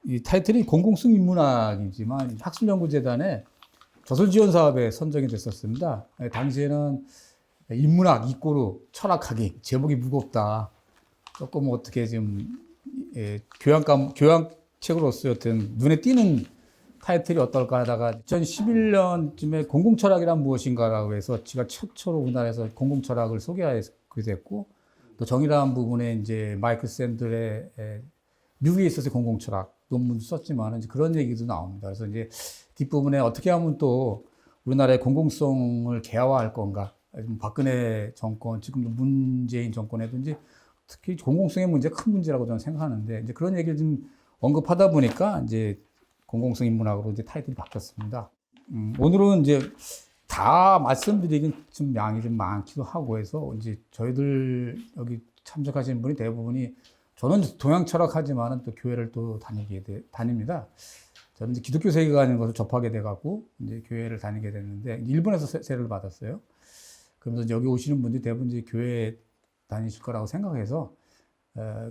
이 타이틀이 공공성 인문학이지만 학술연구재단의 저술지원사업에 선정이 됐었습니다. 당시에는 인문학, 이꼬르, 철학하기, 제목이 무겁다. 조금 어떻게 좀 교양책으로서 어떤 눈에 띄는 타이틀이 어떨까 하다가 2011년쯤에 공공철학이란 무엇인가라고 해서 제가 최초로 우리나라에서 공공철학을 소개하게 됐고, 또 정의라는 부분에 이제 마이클 샌들의 미국에 있어서 공공철학 논문도 썼지만 이제 그런 얘기도 나옵니다. 그래서 이제 뒷부분에 어떻게 하면 또 우리나라의 공공성을 개화할 건가. 박근혜 정권, 지금도 문재인 정권에도 이제 특히 공공성의 문제가 큰 문제라고 저는 생각하는데, 이제 그런 얘기를 좀 언급하다 보니까 이제 공공성 인문학으로 이제 타이틀이 바뀌었습니다. 오늘은 이제 다 말씀드리긴 좀 양이 좀 많기도 하고 해서 이제 저희들 여기 참석하시는 분이 대부분이 저는 동양 철학하지만은 또 교회를 또 다닙니다. 저는 이제 기독교 세계관인 것을 접하게 돼갖고 이제 교회를 다니게 됐는데 일본에서 세례를 받았어요. 그러면서 이제 여기 오시는 분들이 대부분 이제 교회 다니실 거라고 생각해서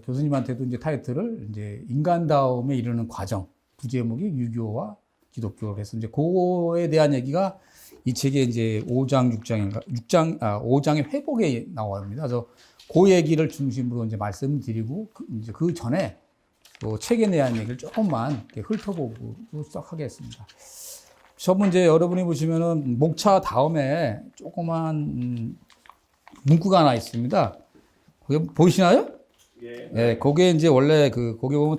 교수님한테도 이제 타이틀을 이제 인간다움에 이르는 과정, 부제목이 유교와 기독교를 해서 이제 그거에 대한 얘기가 이 책의 이제 5장, 5장의 회복에 나옵니다. 그래서 그 얘기를 중심으로 이제 말씀드리고 이제 그 전에 또 책에 대한 얘기를 조금만 훑어보고 시작하겠습니다. 첫 번째 여러분이 보시면은 목차 다음에 조그만 문구가 하나 있습니다. 그게 보이시나요? 예. 네, 그게 이제 원래 거기 보면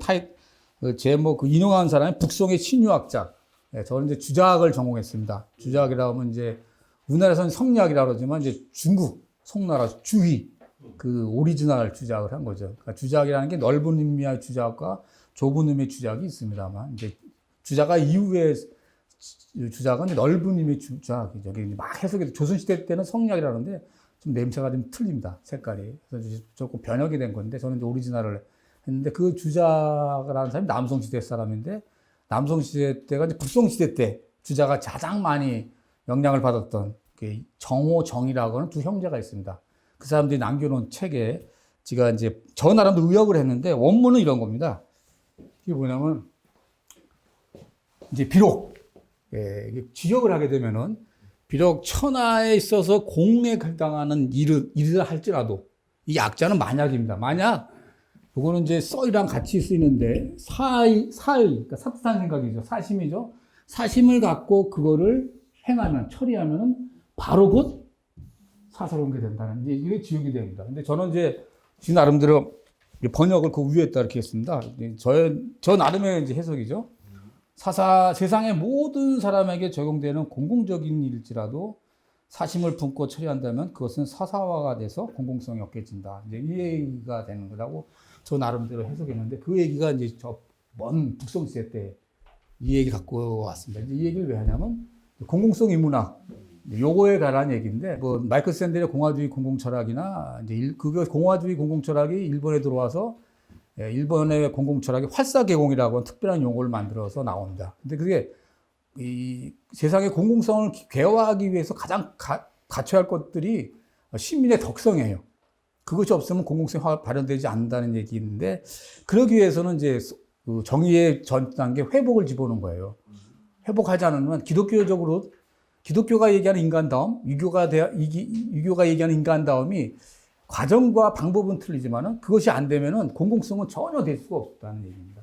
제목 인용한 사람이 북송의 신유학자. 네, 저는 이제 주작을 전공했습니다. 주작이라고 하면 이제 우리나라에서는 성리학이라고 그러지만 이제 중국 송나라 주의 오리지널 주작을 한 거죠. 그러니까 주작이라는 게 넓은 의미의 주작과 좁은 의미의 주작이 있습니다만 이제 주작가 이후에 주작은 넓은 의미의 주작이죠. 막 해석이 조선시대 때는 성리학이라는데 좀 냄새가 좀 틀립니다. 색깔이. 그래서 조금 변형이 된 건데 저는 이제 오리지널을 했는데 그 주작을 하는 사람이 남성시대 사람인데 남성시대 때가 이제 북송시대 때 주작가 가장 많이 영향을 받았던 정호, 정이라고 하는 두 형제가 있습니다. 그 사람들이 남겨놓은 책에 제가 이제 저 나름대로 의역을 했는데 원문은 이런 겁니다. 이게 뭐냐면 이제 비록 지역을 하게 되면은 비록 천하에 있어서 공에 해당하는 일을 할지라도 이 약자는 만약입니다. 만약 이거는 이제 써이랑 같이 쓰이는데 그러니까 삽산 생각이죠. 사심이죠. 사심을 갖고 그거를 행하면 처리하면은 바로 곧 사사로운 게 된다는 이게 지역이 됩니다. 근데 저는 이제 지 나름대로 번역을 그 위에다 이렇게 했습니다. 저 나름의 이제 해석이죠. 세상의 모든 사람에게 적용되는 공공적인 일일지라도 사심을 품고 처리한다면 그것은 사사화가 돼서 공공성이 없게진다. 이제 이 얘기가 되는 거라고 저 나름대로 해석했는데 그 얘기가 이제 저 먼 북송시대 때 이 얘기 갖고 왔습니다. 이 얘기를 왜 하냐면 공공성 인문학 요거에 관한 얘기인데 뭐 마이클 샌델의 공화주의 공공철학이나 이제 그거 공화주의 공공철학이 일본에 들어와서 일본의 공공철학이 활사개공이라고 하는 특별한 용어를 만들어서 나옵니다. 근데 그게 이 세상의 공공성을 개화하기 위해서 가장 갖춰야 할 것들이 시민의 덕성이에요. 그것이 없으면 공공성이 발현되지 않는다는 얘기인데 그러기 위해서는 이제 정의의 전 단계 회복을 집어넣은 거예요. 회복하지 않으면 기독교가 얘기하는 인간다움, 유교가 얘기하는 인간다움이 과정과 방법은 틀리지만은 그것이 안 되면은 공공성은 전혀 될 수가 없다는 얘기입니다.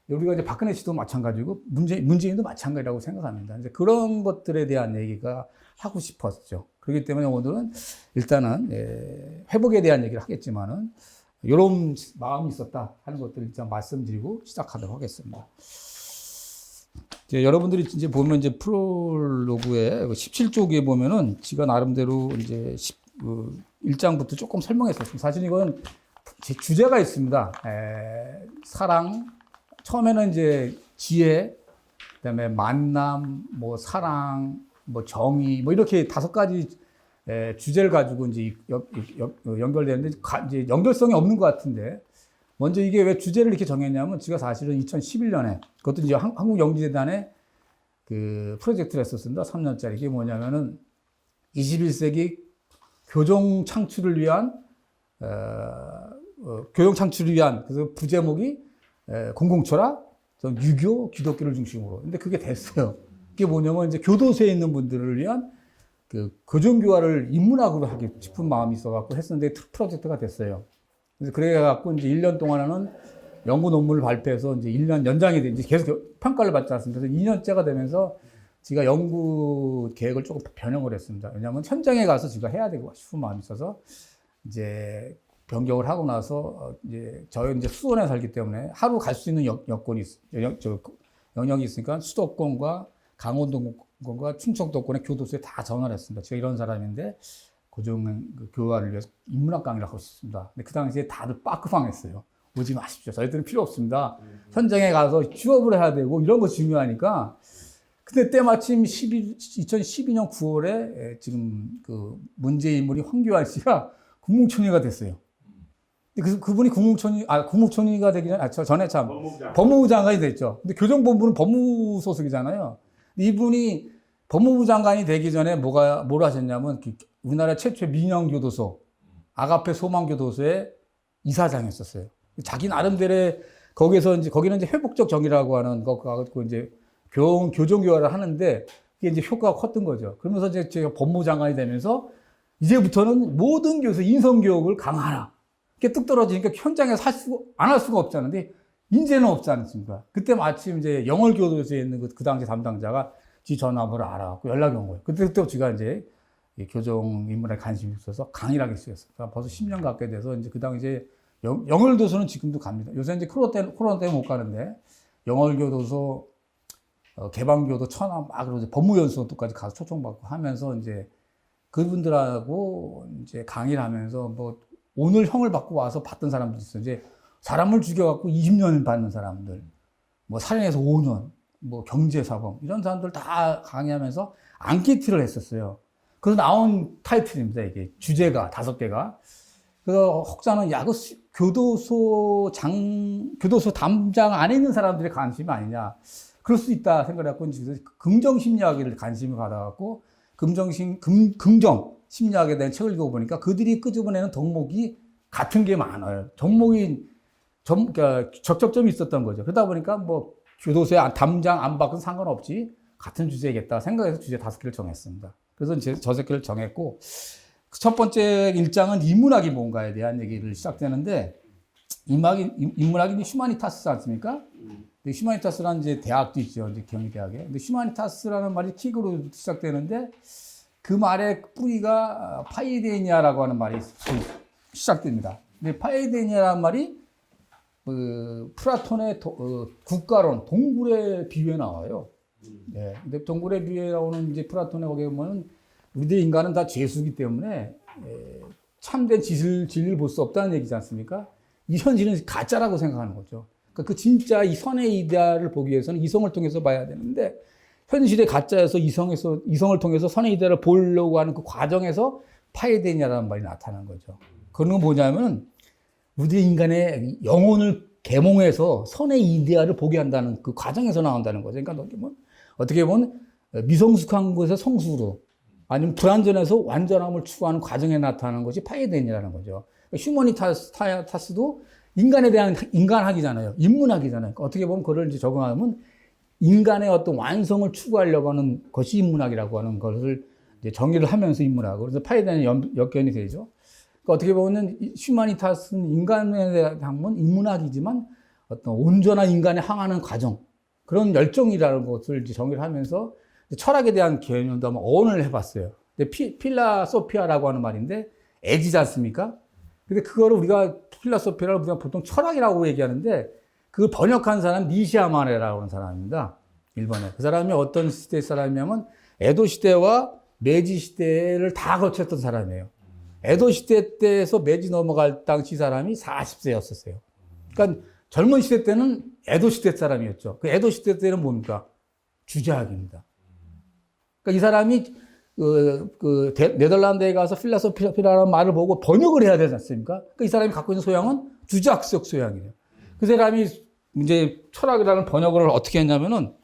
우리가 이제 박근혜 씨도 마찬가지고 문재인도 마찬가지라고 생각합니다. 이제 그런 것들에 대한 얘기가 하고 싶었죠. 그렇기 때문에 오늘은 일단은 회복에 대한 얘기를 하겠지만은 이런 마음이 있었다 하는 것들을 일단 말씀드리고 시작하도록 하겠습니다. 이제 여러분들이 이제 보면 이제 프롤로그에 17쪽에 보면은 지가 나름대로 이제 1장부터 조금 설명했었습니다. 사실 이건 제 주제가 있습니다. 사랑, 처음에는 이제 지혜, 그다음에 만남, 뭐 사랑, 뭐 정의, 뭐 이렇게 5가지 주제를 가지고 이제 연결되는데 이제 연결성이 없는 것 같은데 먼저 이게 왜 주제를 이렇게 정했냐면 제가 사실은 2011년에 그것도 이제 한국영지재단의 그 프로젝트를 했었습니다. 3년짜리. 이게 뭐냐면은 21세기 교정 창출을 위한 그래서 부제목이 공공철학, 유교, 기독교를 중심으로. 근데 그게 됐어요. 그게 뭐냐면 이제 교도소에 있는 분들을 위한 그 교정교화를 인문학으로 하고 싶은 마음이 있어갖고 했었는데 프로젝트가 됐어요. 그래서 그래갖고 이제 1년 동안은 연구 논문을 발표해서 이제 1년 연장이 돼 이제 계속 평가를 받지 않습니다. 그래서 2년째가 되면서 제가 연구 계획을 조금 변형을 했습니다. 왜냐하면 현장에 가서 제가 해야 되고 싶은 마음이 있어서 이제 변경을 하고 나서 이제 저희 이제 수도원에 살기 때문에 하루 갈 수 있는 여건이 영역이 있으니까 수도권과 강원도권과 충청도권의 교도소에 다 전화를 했습니다. 제가 이런 사람인데 고정 교화를 위해서 인문학 강의를 하고 싶습니다. 근데 그 당시에 다들 빠끄방했어요. 오지 마십시오. 저희들은 필요 없습니다. 현장에 가서 취업을 해야 되고 이런 거 중요하니까. 근데 때마침 2012년 9월에 지금 그 문제 인물이 황교안 씨가 국무총리가 됐어요. 근데 그분이 국무총리가 되기 전에 참 법무부 장관이 됐죠. 근데 교정본부는 법무부 소속이잖아요. 근데 이분이 법무부 장관이 되기 전에 뭘 하셨냐면 우리나라 최초의 민영교도소, 아가페 소망교도소의 이사장이었어요. 자기 나름대로 거기는 이제 회복적 정의라고 하는 거 갖고 이제 교정교화를 하는데 그게 이제 효과가 컸던 거죠. 그러면서 이제 제가 법무부 장관이 되면서 이제부터는 모든 교수 인성교육을 강화하라. 이렇게 뚝 떨어지니까 현장에서 안 할 수가 없잖아요. 근데 이제는 없지 않습니까? 그때 마침 이제 영월교도소에 있는 그 당시 담당자가 지 전화번호를 알아갖고 연락이 온 거예요. 그때부터 제가 이제 교정 인문에 관심이 있어서 강의를 하기 시작했어요. 벌써 10년 가까이 돼서 이제 그 당시에 영월교도소는 지금도 갑니다. 요새 이제 코로나 때문에 못 가는데 영월교도소, 개방교도, 천안 막 그러고 법무연수원까지 가서 초청받고 하면서 이제 그분들하고 이제 강의를 하면서 뭐 오늘 형을 받고 와서 봤던 사람도 있어요. 이제 사람을 죽여갖고 20년 받는 사람들, 뭐 살인해서 5년, 뭐 경제사범 이런 사람들 다 강의하면서 앙케이트를 했었어요. 그래서 나온 타이틀입니다. 이게 주제가 5개가. 그래서 혹자는 그 교도소 담장 안에 있는 사람들의 관심이 아니냐. 그럴 수 있다 생각해갖고 긍정심리학을 관심을 받아갖고 긍정 심리학에 대한 책을 읽어보니까 그들이 끄집어내는 덕목이 같은 게 많아요. 그러니까 적적점이 있었던 거죠. 그러다 보니까 뭐 교도소에 담장 안 받건 상관없지 같은 주제겠다 생각해서 주제 5개를 정했습니다. 그래서 이제 저 새끼를 정했고 첫 번째 일장은 인문학이 뭔가에 대한 얘기를 시작되는데 인문학이 휴마니타스 않습니까? 근데 휴마니타스라는 이제 대학도 있죠. 이제 경희대학에. 근데 휴마니타스라는 말이 킥으로 시작되는데 그 말의 뿌리가 파이데니아라고 하는 말이 시작됩니다. 근데 파이데니아라는 말이 플라톤의 국가론, 동굴의 비유에 나와요. 네. 근데 동굴의 비유에 나오는 이제 플라톤의 거기에 보면 우리 인간은 다 죄수기 때문에 참된 진리를 볼 수 없다는 얘기지 않습니까? 이 현실은 가짜라고 생각하는 거죠. 그러니까 그 진짜 이 선의 이데아를 보기 위해서는 이성을 통해서 봐야 되는데 현실의 가짜에서 이성을 통해서 선의 이데아를 보려고 하는 그 과정에서 파이데니아라는 말이 나타나는 거죠. 그런 건 뭐냐면 우리 인간의 영혼을 계몽해서 선의 이데아를 보게 한다는 그 과정에서 나온다는 거죠. 그러니까 어떻게 보면 미성숙한 것에서 성숙으로 아니면 불완전해서 완전함을 추구하는 과정에 나타나는 것이 파이데니아라는 거죠. 휴머니타스도 인간에 대한 인간학이잖아요. 인문학이잖아요. 그러니까 어떻게 보면 그걸 이제 적용하면 인간의 어떤 완성을 추구하려고 하는 것이 인문학이라고 하는 것을 이제 정의를 하면서 인문학으로. 그래서 파이데니아 역견이 되죠. 그러니까 어떻게 보면 휴머니타스는 인간에 대한 인문학이지만 어떤 온전한 인간에 향하는 과정, 그런 열정이라는 것을 이제 정의를 하면서 철학에 대한 개념도 한번 어원을 해봤어요. 근데 필라소피아라고 하는 말인데 애지지 않습니까? 근데 그거를 우리가 필라소피아를 우리가 보통 철학이라고 얘기하는데 그걸 번역한 사람 니시야마네라고 하는 사람입니다. 일본에. 그 사람이 어떤 시대 사람이냐면 에도 시대와 메지 시대를 다 거쳤던 사람이에요. 에도 시대 때에서 메지 넘어갈 당시 사람이 40세였었어요. 그러니까 젊은 시대 때는 에도 시대 사람이었죠. 그 에도 시대 때는 뭡니까? 주자학입니다. 그러니까 이 사람이 네덜란드에 가서 필라소피라는 말을 보고 번역을 해야 되지 않습니까? 그러니까 이 사람이 갖고 있는 소양은 주자학적 소양이에요. 그 사람이 이제 철학이라는 번역을 어떻게 했냐면은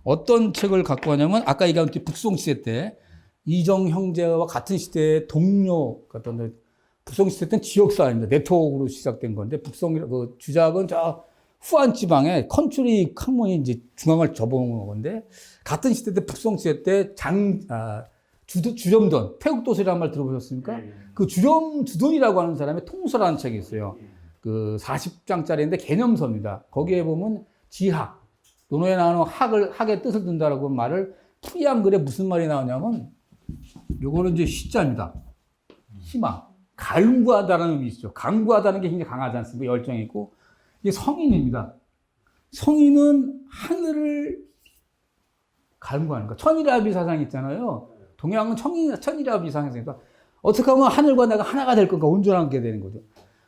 어떤 책을 갖고 왔냐면 아까 얘기한 북송 시대 때 이정 형제와 같은 시대의 동료 같은 북송 시대 때는 지역사회입니다. 네트워크로 시작된 건데 그 주작은 저 후안 지방에 컨츄리 학문이 이제 중앙을 접어온 건데, 같은 시대 때 북송 시대 때 주점돈, 태국도서라는 말 들어보셨습니까? 그 주돈이라고 하는 사람의 통서라는 책이 있어요. 그 40장짜리인데 개념서입니다. 거기에 보면 지학, 논어에 나오는 학의 뜻을 든다라고 말을 풀이한 글에 무슨 말이 나오냐면, 요거는 이제 시자입니다. 희망. 간구하다라는 의미 있죠. 간구하다는 게 굉장히 강하지 않습니까? 열정이 있고. 이게 성인입니다. 성인은 하늘을 간구하는 거. 천일아비 사상 있잖아요. 동양은 천일아비 사상이니까 어떻게 하면 하늘과 내가 하나가 될 건가 온전하게 되는 거죠.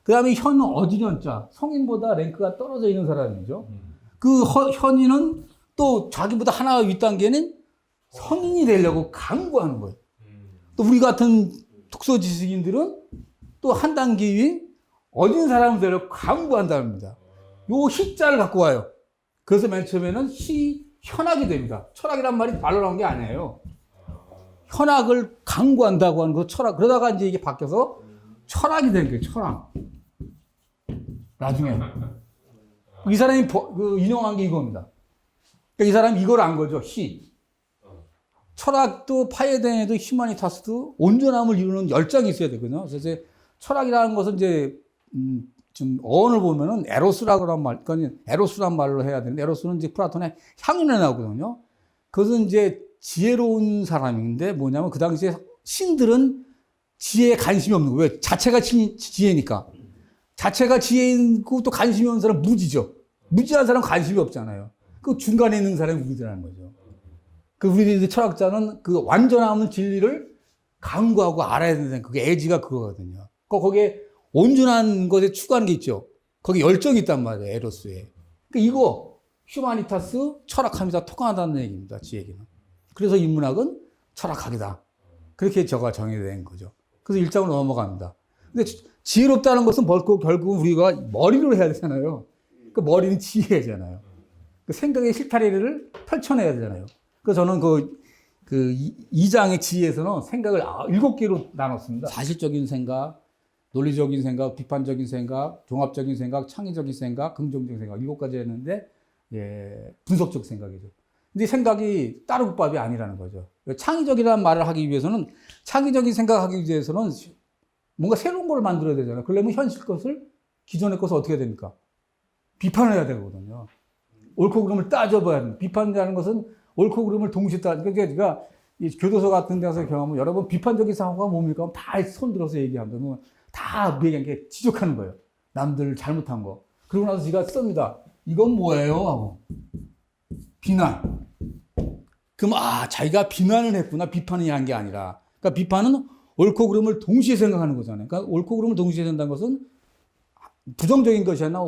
그 다음에 현은 어지련자. 성인보다 랭크가 떨어져 있는 사람이죠. 그 현이는 또 자기보다 하나 윗단계는 성인이 되려고 간구하는 거예요. 또 우리 같은 독서 지식인들은 또 한 단계 위인 어린 사람을 되려고 간구한다는 겁니다. 요 희자를 갖고 와요. 그래서 맨 처음에는 현학이 됩니다. 철학이란 말이 말로 나온 게 아니에요. 현학을 강구한다고 하는 거 철학. 그러다가 이제 이게 바뀌어서 철학이 된 거예요. 철학. 나중에 이 사람이 인용한 게 이겁니다. 그러니까 이 사람이 이걸 안 거죠. 철학도 파이에덴에도 휴마니타스도 온전함을 이루는 열정이 있어야 되거든요. 그래서 철학이라는 것은 이제 좀 어원을 보면은 에로스라고 하는 말, 그러니까 에로스란 말로 해야 되는데, 에로스는 이제 플라톤의 향연에 나오거든요. 그것은 이제 지혜로운 사람인데 뭐냐면 그 당시에 신들은 지혜에 관심이 없는 거예요. 왜? 자체가 지혜니까. 자체가 지혜이고 또 관심이 없는 사람은 무지죠. 무지한 사람은 관심이 없잖아요. 그 중간에 있는 사람이 우리들이라는 거죠. 그 우리 철학자는 그 완전함은 진리를 강구하고 알아야 된다는 그게 애지가 그거거든요. 거기에 온전한 것에 추구하는 게 있죠. 거기 열정이 있단 말이에요. 에로스에. 그러니까 이거 휴마니타스 철학합니다. 통하다는 얘기입니다. 지혜기는. 그래서 인문학은 철학학이다. 그렇게 저가 정의된 거죠. 그래서 1장으로 넘어갑니다. 근데 지혜롭다는 것은 결국 우리가 머리로 해야 되잖아요. 그 머리는 지혜잖아요. 그 생각의 실타래를 펼쳐내야 되잖아요. 그래서 저는 그 2장의 지혜에서는 생각을 7개로 나눴습니다. 사실적인 생각, 논리적인 생각, 비판적인 생각, 종합적인 생각, 창의적인 생각, 긍정적인 생각 7가지 했는데 분석적 생각이죠. 근데 생각이 따르국밥이 아니라는 거죠. 창의적이라는 말을 하기 위해서는 창의적인 생각하기 위해서는 뭔가 새로운 걸 만들어야 되잖아요. 그러려면 현실 것을 기존의 것을 어떻게 해야 됩니까? 비판해야 되거든요. 옳고 그름을 따져봐야 됩니다. 비판이라는 것은 옳고 그름을 동시에 그러니까 제가 이 교도소 같은 데서 경험하면 여러분 비판적인 사고가 뭡니까? 다 손 들어서 얘기하면 다 얘기한 게 지적하는 거예요. 남들 잘못한 거. 그러고 나서 제가 씁니다. 이건 뭐예요? 하고. 비난. 그럼 자기가 비난을 했구나. 비판이 한 게 아니라. 그러니까 비판은 옳고 그름을 동시에 생각하는 거잖아요. 그러니까 옳고 그름을 동시에 생각한다는 것은 부정적인 것이 아니라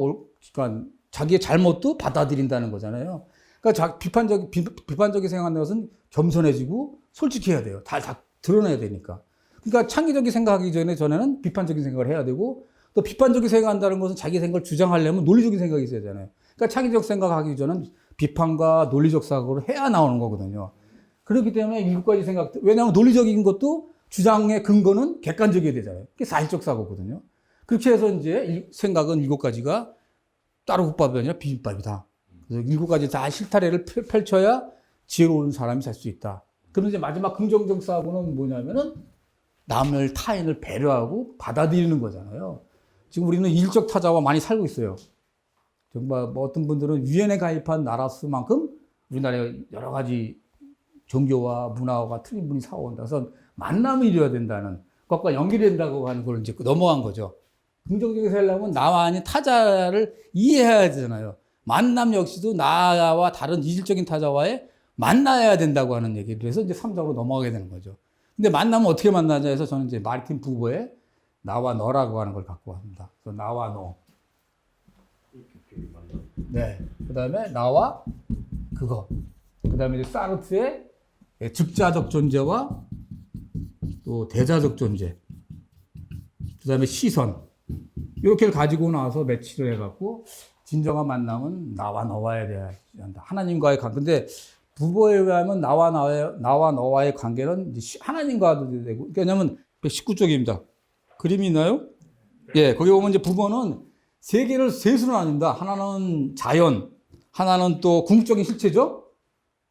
그러니까 자기의 잘못도 받아들인다는 거잖아요. 그러니까 비판적인 생각하는 것은 겸손해지고 솔직해야 돼요. 다 드러내야 되니까. 그러니까 창의적인 생각하기 전에는 비판적인 생각을 해야 되고, 또 비판적인 생각한다는 것은 자기 생각을 주장하려면 논리적인 생각이 있어야 되잖아요. 그러니까 창의적 생각하기 전에는 비판과 논리적 사고를 해야 나오는 거거든요. 그렇기 때문에 7가지 생각, 왜냐하면 논리적인 것도 주장의 근거는 객관적이어야 되잖아요. 그게 사실적 사고거든요. 그렇게 해서 이제 생각은 7가지가 따로국밥이 아니라 비빔밥이다. 그래서 7가지 다 실타래를 펼쳐야 지혜로운 사람이 될 수 있다. 그럼 이제 마지막 긍정적 사고는 뭐냐면은 남을 타인을 배려하고 받아들이는 거잖아요. 지금 우리는 일적 타자와 많이 살고 있어요. 정말 뭐 어떤 분들은 유엔에 가입한 나라 수만큼 우리나라에 여러 가지 종교와 문화가 틀린 분이 사온다. 그래서 만남이 이루어야 된다는 것과 연결이 된다고 하는 걸 이제 넘어간 거죠. 긍정적인 살려면 나와 아닌 타자를 이해해야 되잖아요. 만남 역시도 나와 다른 이질적인 타자와의 만나야 된다고 하는 얘기를 해서 이제 3장으로 넘어가게 되는 거죠. 근데 만나면 어떻게 만나냐 해서 저는 이제 마르틴 부버의 나와 너라고 하는 걸 갖고 왔습니다. 그래서 나와 너. 네. 그 다음에 나와 그거. 그 다음에 이제 사르트의 즉자적 존재와 또 대자적 존재. 그 다음에 시선. 이렇게를 가지고 나와서 매치를 해갖고 진정한 만남은 나와 너와야 돼야 한다. 하나님과의 관계. 근데 부보에 의하면 나와 너와의 관계는 하나님과도 되고, 왜냐면 119쪽입니다. 그림이 있나요? 예, 거기 보면 이제 부보는 세계를 셋으로 나뉜다. 하나는 자연, 하나는 또 궁극적인 실체죠.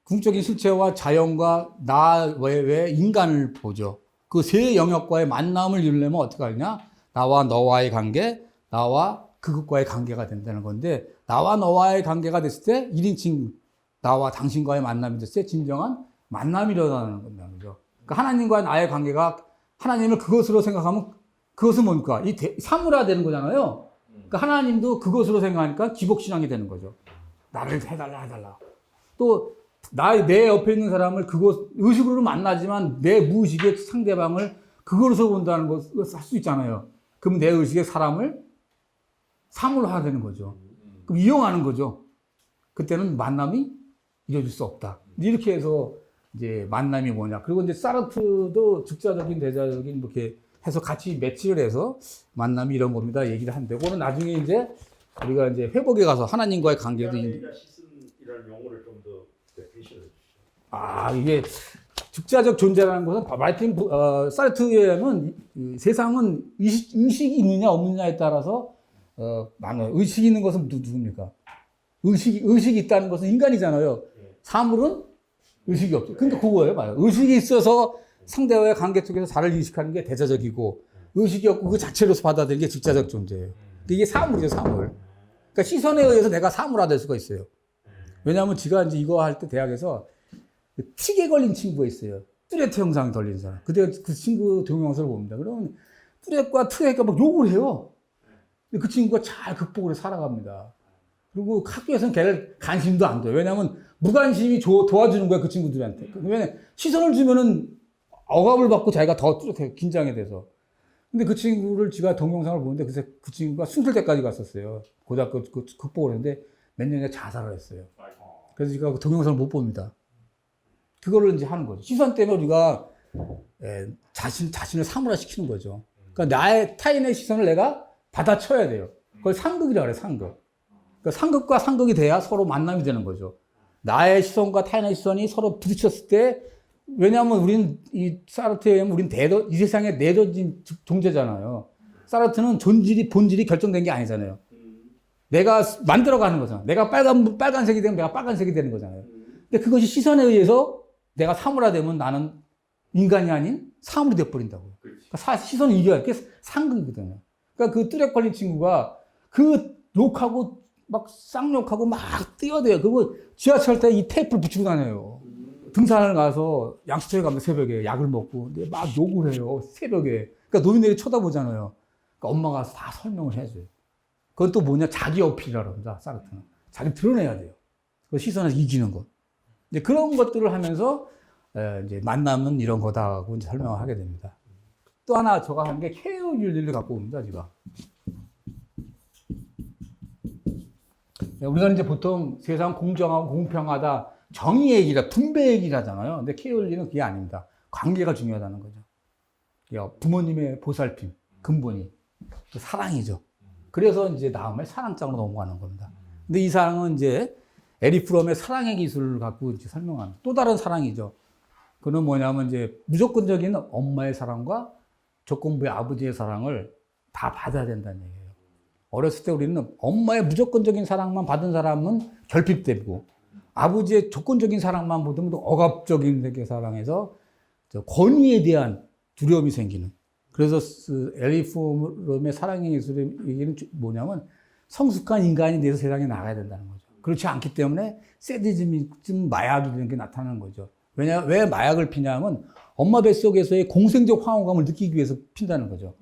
궁극적인 실체와 자연과 나 외의 인간을 보죠. 그 세 영역과의 만남을 이루려면 어떻게 하느냐? 나와 너와의 관계, 나와 그것과의 관계가 된다는 건데, 나와 너와의 관계가 됐을 때 1인칭 나와 당신과의 만남이 됐을 때 진정한 만남이 일어나는 거죠. 그러니까 하나님과 나의 관계가 하나님을 그것으로 생각하면 그것은 뭡니까? 사물화 되는 거잖아요. 그러니까 하나님도 그것으로 생각하니까 기복신앙이 되는 거죠. 나를 해달라. 또 내 옆에 있는 사람을 그것 의식으로 만나지만 내 무의식의 상대방을 그것으로 본다는 것을 할 수 있잖아요. 그럼 내 의식의 사람을 사물화되는 거죠. 그럼 이용하는 거죠. 그때는 만남이 이루어질 수 없다. 이렇게 해서 이제 만남이 뭐냐. 그리고 이제 사르트도 즉자적인 대자적인 이렇게 해서 같이 매치를 해서 만남이 이런 겁니다. 얘기를 하는데, 그거는 나중에 이제 우리가 이제 회복에 가서 하나님과의 관계도 이런 용어를 좀 더 대표시해 주시죠. 이게 즉자적 존재라는 것은 마르틴 사르트에는 세상은 의식이 있느냐 없느냐에 따라서 많아요. 의식이 있는 것은 누굽니까? 의식이 있다는 것은 인간이잖아요. 사물은 의식이 없죠. 그러니까 그거예요, 말이에요. 의식이 있어서 상대와의 관계 속에서 자를 인식하는 게 대자적이고, 의식이 없고 그 자체로서 받아들이는 게 즉자적 존재예요. 이게 사물이죠, 사물. 그러니까 시선에 의해서 내가 사물화될 수가 있어요. 왜냐하면 제가 이제 이거 할 때 대학에서 틱에 걸린 친구가 있어요. 뚜레트 형상이 걸린 사람. 그때 그 친구 동영상을 봅니다. 그러면 뚜레트와 트레가 막 욕을 해요. 근데 그 친구가 잘 극복을 해 살아갑니다. 그리고 학교에서는 걔를 관심도 안 둬요. 왜냐하면 무관심이 도와주는 거야, 그 친구들한테. 왜냐면 시선을 주면은 억압을 받고 자기가 더 뚜렷해, 긴장이 돼서. 근데 그 친구를 제가 동영상을 보는데 그 친구가 순실대까지 갔었어요. 고등학교 극복을 했는데 몇 년에 자살을 했어요. 그래서 제가 그 동영상을 못 봅니다. 그거를 이제 하는 거죠. 시선 때문에 우리가 자신을 사물화시키는 거죠. 그러니까 타인의 시선을 내가 받아쳐야 돼요. 그걸 상극이라고 그래요, 상극. 그러니까 상극과 상극이 돼야 서로 만남이 되는 거죠. 나의 시선과 타인의 시선이 서로 부딪혔을 때, 왜냐하면 우리는 이 사르트에 의하면 우리는 이 세상에 내려진 존재잖아요. 사르트는 본질이 결정된 게 아니잖아요. 내가 만들어가는 거잖아. 내가 빨간색이 되면 내가 빨간색이 되는 거잖아요. 근데 그것이 시선에 의해서 내가 사물화되면 나는 인간이 아닌 사물이 되어버린다고요. 그러니까 시선을 이겨야 돼. 그게 상극이거든요. 그러니까 그 뚜레 걸린 친구가 그 욕하고 막 쌍욕하고 막 뛰어대요. 그리고 지하철 때 이 테이프를 붙이고 다녀요. 등산을 가서 양치터에 가면 새벽에 약을 먹고 근데 막 욕을 해요. 새벽에. 그러니까 노인들이 쳐다보잖아요. 그러니까 엄마가 다 설명을 해줘요. 그건 또 뭐냐? 자기 어필이라고 합니다. 사르트는. 자기 드러내야 돼요. 그 시선에서 이기는 것. 이제 그런 것들을 하면서 이제 만남은 이런 거다고 이제 설명을 하게 됩니다. 또 하나 저가 한 게 케어 윤리를 갖고 옵니다, 제가. 우리가 이제 보통 세상 공정하고 공평하다, 정의의 길이다, 분배의 길이라잖아요. 근데 케어 윤리는 그게 아닙니다. 관계가 중요하다는 거죠. 부모님의 보살핌, 근본이 사랑이죠. 그래서 이제 다음에 사랑장으로 넘어가는 겁니다. 근데 이 사랑은 이제 에릭 프롬의 사랑의 기술을 갖고 이제 설명하는 또 다른 사랑이죠. 그는 뭐냐면 이제 무조건적인 엄마의 사랑과 조건부의 아버지의 사랑을 다 받아야 된다는 얘기예요. 어렸을 때 우리는 엄마의 무조건적인 사랑만 받은 사람은 결핍되고, 아버지의 조건적인 사랑만 받으면 억압적인 세계 사랑에서 권위에 대한 두려움이 생기는. 그래서 에릭 프롬의 사랑의 기술의 얘기는 뭐냐면 성숙한 인간이 돼서 세상에 나가야 된다는 거죠. 그렇지 않기 때문에 세디즘이 마약이 이런 게 나타나는 거죠. 왜 마약을 피냐면 엄마 뱃속에서의 공생적 화원감을 느끼기 위해서 핀다는 거죠.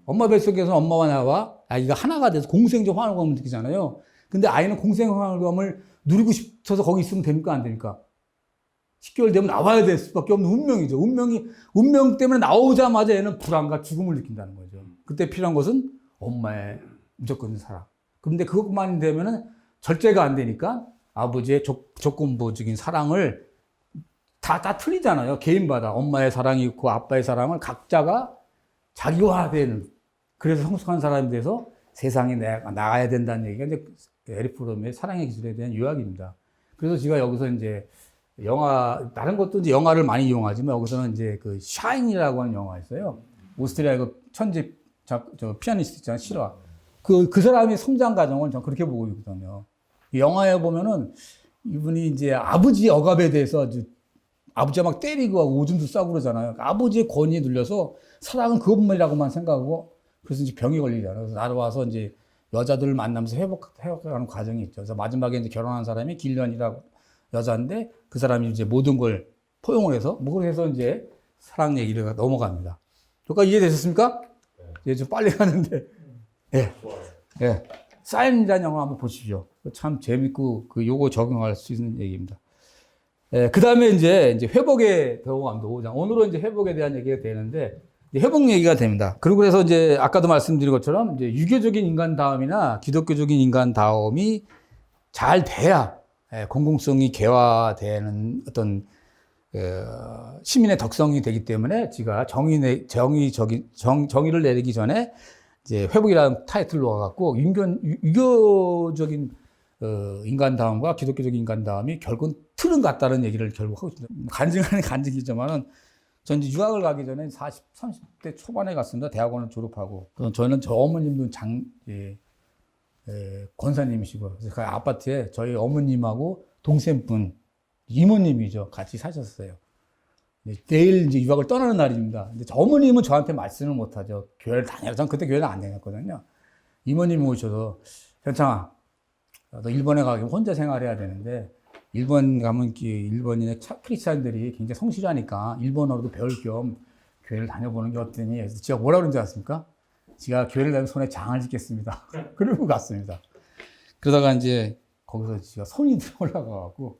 엄마 뱃속에서 엄마와 나와 아이가 하나가 돼서 공생적 화원감을 느끼잖아요. 근데 아이는 공생적 화원감을 누리고 싶어서 거기 있으면 됩니까? 안 됩니까? 10개월 되면 나와야 될 수밖에 없는 운명이죠. 운명 때문에 나오자마자 얘는 불안과 죽음을 느낀다는 거죠. 그때 필요한 것은 엄마의 무조건 사랑. 그런데 그것만 되면은 절제가 안 되니까 아버지의 조건부적인 사랑을 다 틀리잖아요. 개인마다 엄마의 사랑이 있고 아빠의 사랑을 각자가 자기화되는, 그래서 성숙한 사람이 돼서 세상에 나가야 된다는 얘기가 이제 에릭 프롬의 사랑의 기술에 대한 요약입니다. 그래서 제가 여기서 이제 다른 것도 이제 영화를 많이 이용하지만 여기서는 이제 그 샤인이라고 하는 영화 있어요. 오스트리아의 그 천재 피아니스트 있잖아요. 실화. 그 사람의 성장 과정을 저는 그렇게 보고 있거든요. 이 영화에 보면은 이분이 이제 아버지 억압에 대해서 아주 아버지가 막 때리고 하고 오줌도 싸고 그러잖아요. 아버지의 권위에 눌려서 사랑은 그것만이라고만 생각하고 그래서 이제 병이 걸리잖아요. 그래서 나로 와서 이제 여자들을 만나면서 회복하는 과정이 있죠. 그래서 마지막에 이제 결혼한 사람이 길련이라고 여자인데 그 사람이 이제 모든 걸 포용을 해서 뭐 그래서 이제 사랑 얘기를 넘어갑니다. 여기까지 이해되셨습니까? 이제 좀 빨리 가는데. 예. 예. 사인이라는 영화 한번 보십시오. 참 재밌고 요거 적용할 수 있는 얘기입니다. 예, 그 다음에 이제 회복의 배우감도 오늘은 이제 회복에 대한 얘기가 되는데, 이제 회복 얘기가 됩니다. 그리고 그래서 이제 아까도 말씀드린 것처럼 이제 유교적인 인간다움이나 기독교적인 인간다움이 잘 돼야 공공성이 개화되는 어떤 시민의 덕성이 되기 때문에 제가 정의를 내리기 전에 이제 회복이라는 타이틀로 와갖고 유교적인 인간다움과 기독교적인 인간다움이 결국은 틀은 같다는 얘기를 결국 하고 있습니다. 간증하는 간증이지만은 전 이제 유학을 가기 전에 30대 초반에 갔습니다. 대학원을 졸업하고. 저는 저 어머님도 권사님이시고, 그래서 그 아파트에 저희 어머님하고 동생분, 이모님이죠. 같이 사셨어요. 내일 이제 유학을 떠나는 날입니다. 근데 어머님은 저한테 말씀을 못하죠. 교회를 다녀라. 전 그때 교회를 안 다녔거든요. 이모님이 오셔서, 현창아, 너 일본에 가면 혼자 생활해야 되는데, 일본 가면 일본인의 크리스찬들이 굉장히 성실하니까 일본어로도 배울 겸 교회를 다녀보는 게 어떠니? 그래서 제가 뭐라 그런지 아십니까? 제가 교회를 다니면 손에 장을 짓겠습니다. 그러고 갔습니다. 그러다가 이제 거기서 제가 손이 올라가갖고,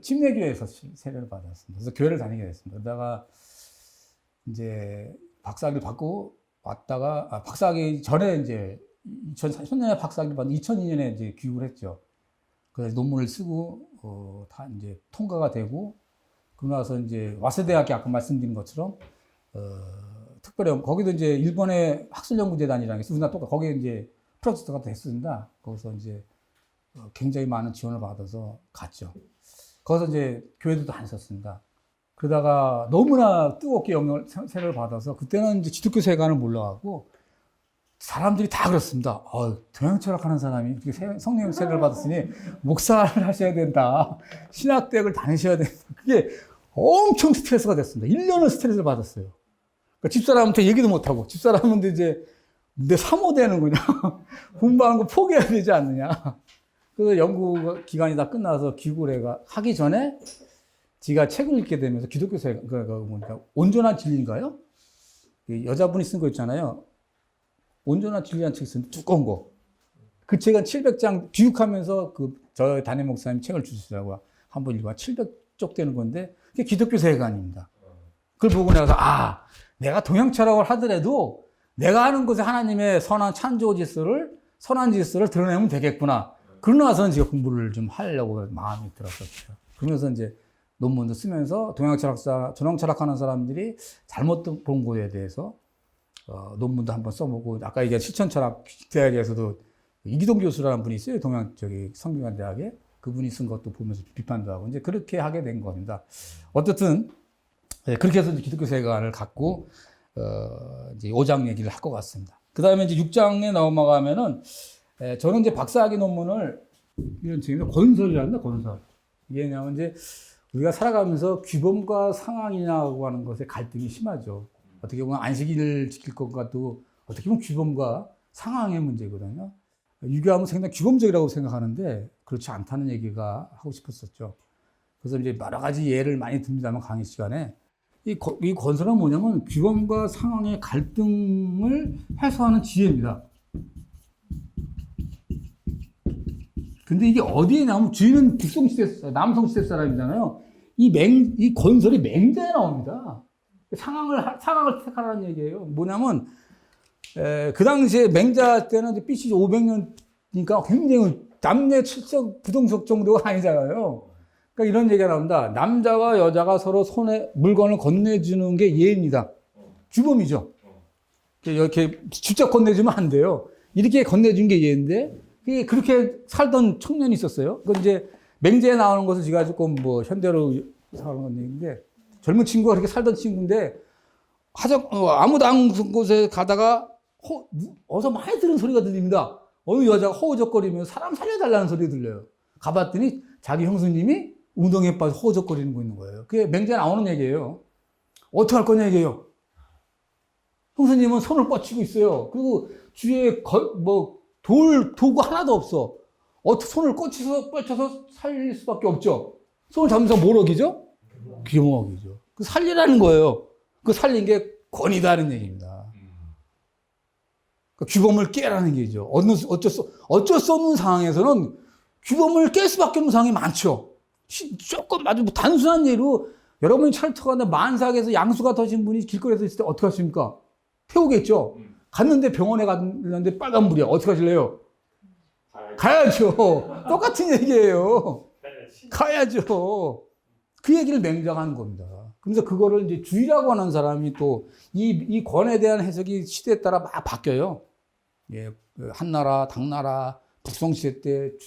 침례교회에서 세례를 받았습니다. 그래서 교회를 다니게 됐습니다. 그러다가 이제 박사학위를 받고 왔다가, 박사학위 전에 이제 2003년에 박사학위를 받는 2002년에 이제 귀국을 했죠. 그래서 논문을 쓰고, 다 이제 통과가 되고, 그러고 나서 이제 와세대학교 아까 말씀드린 것처럼, 특별히 거기도 이제 일본의 학술연구재단이라는 게 있어요. 우리나라 똑같아. 거기에 이제 프로젝트가 됐습니다. 거기서 이제 굉장히 많은 지원을 받아서 갔죠. 거기서 이제 교회도 다녔었습니다. 그러다가 너무나 뜨겁게 세례를 받아서 그때는 이제 기독교 세관을 몰라가고 사람들이 다 그렇습니다. 동양 철학하는 사람이 성령 세례를 받았으니 목사를 하셔야 된다. 신학대학을 다니셔야 된다. 그게 엄청 스트레스가 됐습니다. 1년을 스트레스를 받았어요. 그러니까 집사람한테 얘기도 못하고, 집사람한테 이제 내 사모되는 거냐. 공부하는 거 포기해야 되지 않느냐. 그래서 연구 기간이 다 끝나서 귀국을 하기 전에 제가 책을 읽게 되면서 기독교세, 그러니까 온전한 진리인가요? 여자분이 쓴 거 있잖아요. 온전한 진리라는 책이 있었는데 두꺼운 거. 그 책은 700장 귀국하면서 저 담임 목사님 책을 주시더라고요. 한번 읽어봐. 700쪽 되는 건데 그게 기독교 세관입니다. 그걸 보고 내가 내가 동양 철학을 하더라도 내가 하는 것에 하나님의 선한 선한 질서를 드러내면 되겠구나. 그러고 나서는 제가 공부를 좀 하려고 마음이 들었었죠. 그러면서 이제 논문도 쓰면서 동양 철학하는 사람들이 잘못 본 거에 대해서 논문도 한번 써보고, 아까 얘기한 실천철학 대학에서도 이기동 교수라는 분이 있어요. 성균관 대학에. 그분이 쓴 것도 보면서 비판도 하고, 이제 그렇게 하게 된 겁니다. 어쨌든, 그렇게 해서 기독교 세관을 갖고, 이제 5장 얘기를 할 것 같습니다. 그 다음에 이제 6장에 넘어가면은, 저는 이제 박사학위 논문을 이런 책입니다. 건설이란다, 건설. 이게 왜냐하면 이제 우리가 살아가면서 규범과 상황이라고 하는 것에 갈등이 심하죠. 어떻게 보면 안식일을 지킬 것과도 어떻게 보면 규범과 상황의 문제거든요. 유교하면 상당히 규범적이라고 생각하는데 그렇지 않다는 얘기가 하고 싶었었죠. 그래서 이제 여러 가지 예를 많이 듭니다만 강의 시간에 이 건설은 뭐냐면 규범과 상황의 갈등을 해소하는 지혜입니다. 근데 이게 어디에 나오면 주인은 북송시대, 남성시대 사람이잖아요. 이 건설이 맹자에 나옵니다. 상황을 택하라는 얘기예요. 뭐냐면, 그 당시에 맹자 때는 BC 500년이니까 굉장히 남녀 칠적 부동석 정도가 아니잖아요. 그러니까 이런 얘기가 나온다. 남자와 여자가 서로 손에 물건을 건네주는 게 예입니다. 규범이죠. 이렇게 직접 건네주면 안 돼요. 이렇게 건네준 게 예인데, 그렇게 살던 청년이 있었어요. 그건 이제 맹자에 나오는 것을 제가 조금 현대로 사는 얘기인데, 젊은 친구가 그렇게 살던 친구인데, 아무도 안 곳에 가다가 어서 많이 들은 소리가 들립니다. 어느 여자가 허우적거리면서 사람 살려달라는 소리가 들려요. 가봤더니 자기 형수님이 운동에 빠져 허우적거리는 거 있는 거예요. 그게 맹자에 나오는 얘기예요. 어떻게 할 거냐 얘기예요. 형수님은 손을 뻗치고 있어요. 그리고 주위에 도구 하나도 없어. 어떻게 손을 뻗쳐서 살릴 수밖에 없죠. 손을 잡으면서 뭘 어기죠? 규모어기죠. 그 살리라는 거예요. 그 살린 게 권위다는 얘기입니다. 그 규범을 깨라는 얘기죠. 어쩔 수 없는 상황에서는 규범을 깰 수밖에 없는 상황이 많죠. 조금 아주 단순한 예로 여러분이 차를 타고 가는데 만삭에서 양수가 터진 분이 길거리에서 있을 때 어떻게 하십니까? 태우겠죠. 갔는데 병원에 갔는데 빨간불이야. 어떻게 하실래요? 가야죠. 똑같은 얘기예요. 가야죠. 그 얘기를 맹자가 하는 겁니다. 그래서 그거를 이제 주의라고 하는 사람이 또 이 권에 대한 해석이 시대에 따라 막 바뀌어요. 예, 한나라, 당나라, 북성시대 때